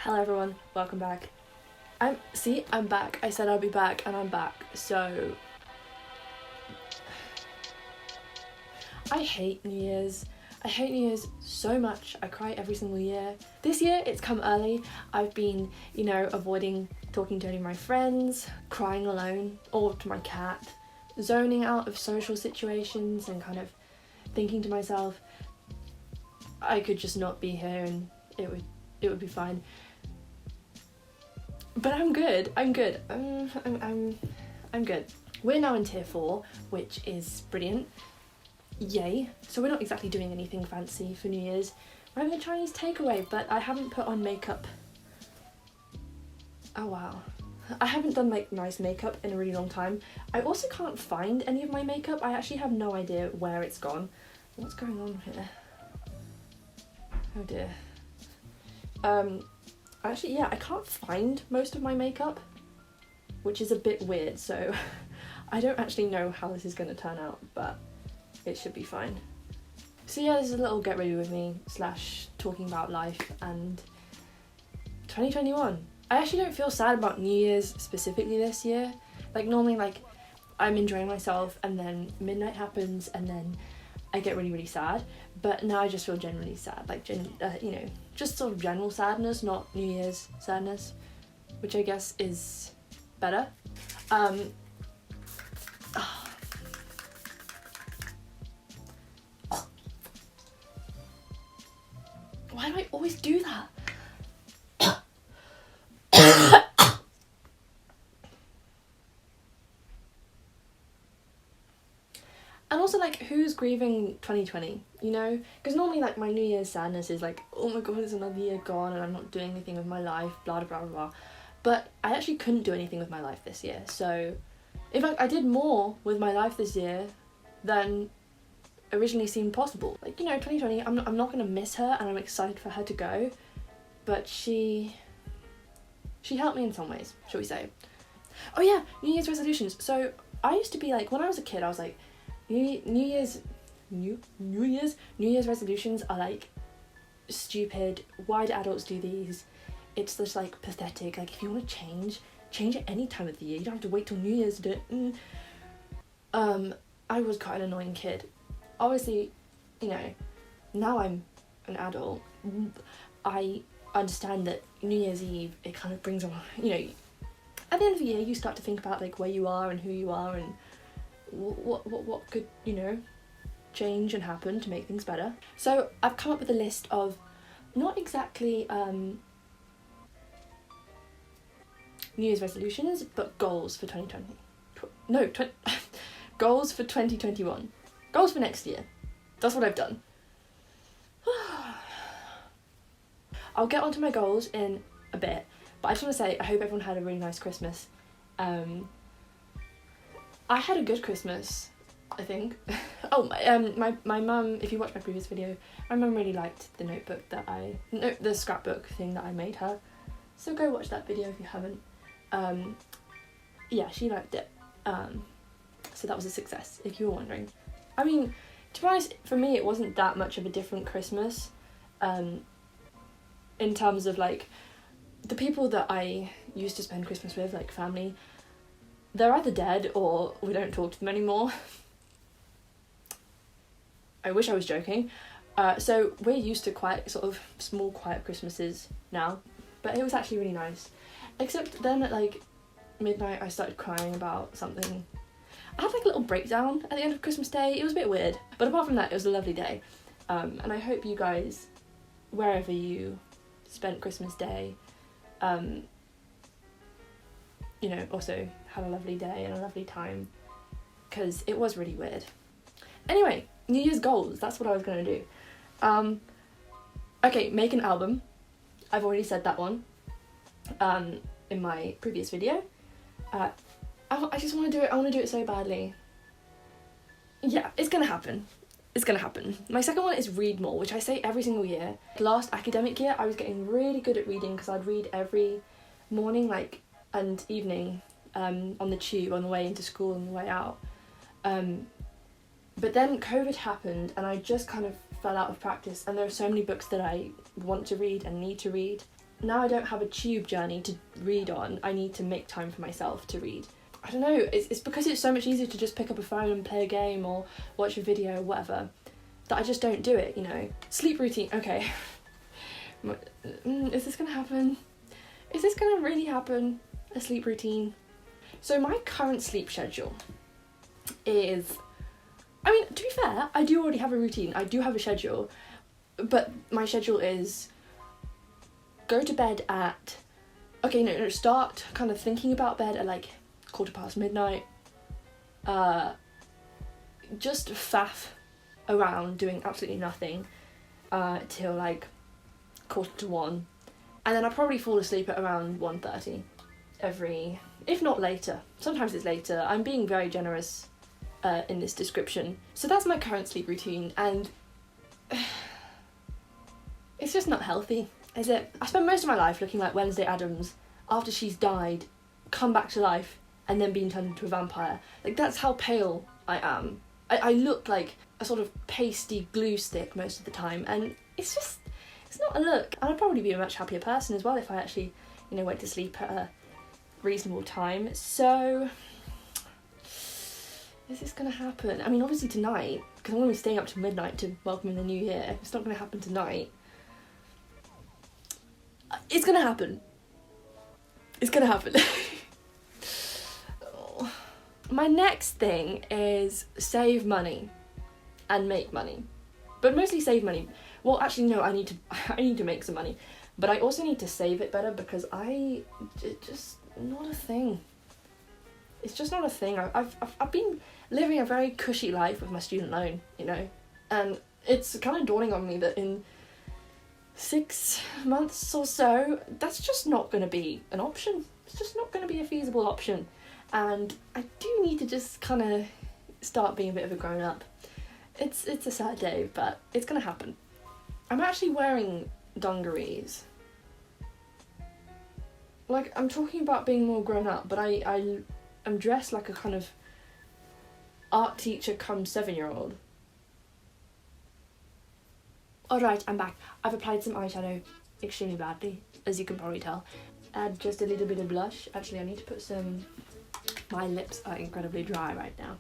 Hello everyone, welcome back. I'm back. I said I'd be back and I'm back. So I hate New Year's. I hate New Year's so much. I cry every single year. This year it's come early. I've been, avoiding talking to any of my friends, crying alone or to my cat, zoning out of social situations and kind of thinking to myself, I could just not be here and it would be fine. But I'm good. I'm good. I'm good. We're now in tier 4, which is brilliant. Yay. So we're not exactly doing anything fancy for New Year's. We're having a Chinese takeaway, but I haven't put on makeup. Oh wow. I haven't done nice makeup in a really long time. I also can't find any of my makeup. I actually have no idea where it's gone. What's going on here? Oh dear. Actually, yeah, I can't find most of my makeup, which is a bit weird, so I don't actually know how this is going to turn out, but it should be fine. So yeah, this is a little get ready with me / talking about life and 2021. I actually don't feel sad about New Year's specifically this year. Normally, I'm enjoying myself and then midnight happens and then I get really, really sad, but now I just feel generally sad, just sort of general sadness, not New Year's sadness, which I guess is better. Why do I always do that? And also, who's grieving 2020, Because normally, my New Year's sadness is oh my god, it's another year gone and I'm not doing anything with my life, blah, blah, blah, blah. But I actually couldn't do anything with my life this year. So, in fact, I did more with my life this year than originally seemed possible. 2020, I'm not going to miss her and I'm excited for her to go. But she helped me in some ways, shall we say. Oh yeah, New Year's resolutions. So, I used to be when I was a kid, I was New Year's resolutions are stupid. Why do adults do these? It's just pathetic. If you want to change at any time of the year. You don't have to wait till New Year's to do it. I was quite an annoying kid. Obviously, now I'm an adult. I understand that New Year's Eve, it kind of brings on, at the end of the year you start to think about where you are and who you are and what could change and happen to make things better. So I've come up with a list of not exactly New Year's resolutions, but goals for 2020. Goals for 2021. Goals for next year. That's what I've done. I'll get onto my goals in a bit, but I just want to say I hope everyone had a really nice Christmas. I had a good Christmas, I think. My mum, if you watched my previous video, my mum really liked the notebook the scrapbook thing that I made her. So go watch that video if you haven't. Yeah, she liked it. So that was a success, if you were wondering. I mean, to be honest, for me it wasn't that much of a different Christmas. In terms of the people that I used to spend Christmas with, family, they're either dead or we don't talk to them anymore. I wish I was joking. So we're used to quite sort of small, quiet Christmases now, but it was actually really nice. Except then at midnight I started crying about something. I had a little breakdown at the end of Christmas Day. It was a bit weird, but apart from that it was a lovely day. And I hope you guys, wherever you spent Christmas Day, also had a lovely day and a lovely time, because it was really weird. Anyway, New Year's goals, that's what I was going to do. Okay, make an album. I've already said that one in my previous video. I just want to do it. I want to do it so badly. Yeah, it's going to happen. It's going to happen. My second one is read more, which I say every single year. Last academic year, I was getting really good at reading because I'd read every morning, and evening, on the tube, on the way into school and the way out. But then COVID happened and I just kind of fell out of practice, and there are so many books that I want to read and need to read. now I don't have a tube journey to read on, I need to make time for myself to read. I don't know, it's because it's so much easier to just pick up a phone and play a game or watch a video or whatever, that I just don't do it, you know. Sleep routine, okay. Is this gonna happen? Is this gonna really happen? A sleep routine? So my current sleep schedule is, I mean, to be fair, I do already have a routine, I do have a schedule, but my schedule is go to bed at, start kind of thinking about bed at like midnight, just faff around doing absolutely nothing till like 1:45, and then I probably fall asleep at around 1:30 if not later. Sometimes it's later. I'm being very generous in this description. So that's my current sleep routine, and it's just not healthy, is it? I spent most of my life looking like Wednesday Addams after she's died, come back to life, and then being turned into a vampire. Like, that's how pale I am. I look like a sort of pasty glue stick most of the time, and it's not a look. And I'd probably be a much happier person as well if I actually, you know, went to sleep at a reasonable time. So, is this gonna happen? I mean, obviously tonight, because I'm gonna be staying up till midnight to welcome in the new year. It's not gonna happen tonight. It's gonna happen. It's gonna happen. Oh. My next thing is save money and make money, but mostly save money. Well, actually, no. I need to make some money, but I also need to save it better because it's just not a thing. It's just not a thing. I've been living a very cushy life with my student loan, you know, and it's kind of dawning on me that in 6 months or so, that's just not going to be an option. It's just not going to be a feasible option, and I do need to just kind of start being a bit of a grown up. It's a sad day, but it's going to happen. I'm actually wearing dungarees. Like, I'm talking about being more grown up, but I'm dressed like a kind of art teacher come 7-year-old. Alright, I'm back. I've applied some eyeshadow extremely badly, as you can probably tell. Add just a little bit of blush. Actually, I need to put some... My lips are incredibly dry right now.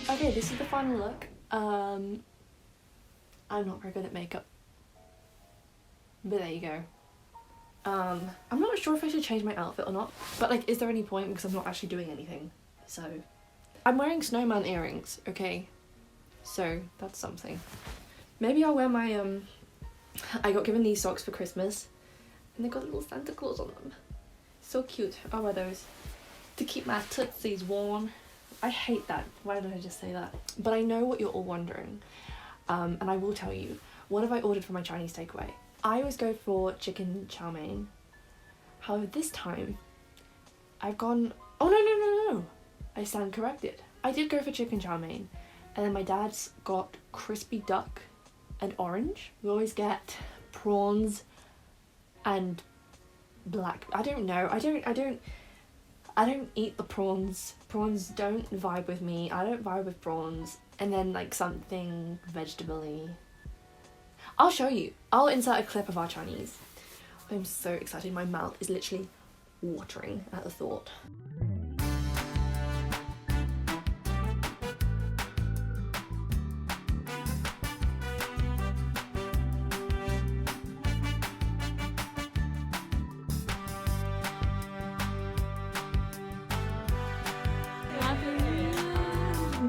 Okay, this is the final look. I'm not very good at makeup, but there you go. I'm not sure if I should change my outfit or not, but like, is there any point, because I'm not actually doing anything. So I'm wearing snowman earrings, okay, so that's something. Maybe I'll wear my I got given these socks for Christmas, and they got little Santa Claus on them. So cute. I'll wear those to keep my tootsies warm. I hate that. Why did I just say that? But I know what you're all wondering, and I will tell you. What have I ordered for my Chinese takeaway? I always go for chicken chow mein. However, this time, I've gone... Oh, no. I stand corrected. I did go for chicken chow mein, and then my dad's got crispy duck and orange. We always get prawns and black... I don't know. I don't eat the prawns. Prawns don't vibe with me. I don't vibe with prawns. And then like something vegetable-y. I'll show you. I'll insert a clip of our Chinese. I'm so excited. My mouth is literally watering at the thought.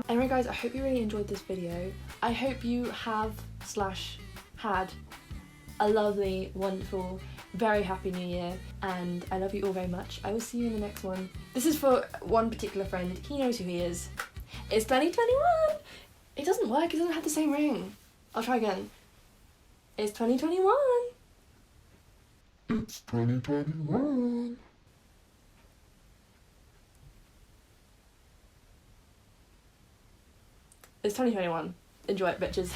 Anyway guys, I hope you really enjoyed this video. I hope you have / had a lovely, wonderful, very happy new year, and I love you all very much. I will see you in the next one. This is for one particular friend. He knows who he is. It's 2021! It doesn't work, it doesn't have the same ring. I'll try again. It's 2021! It's 2021. It's 2021. Enjoy it, bitches.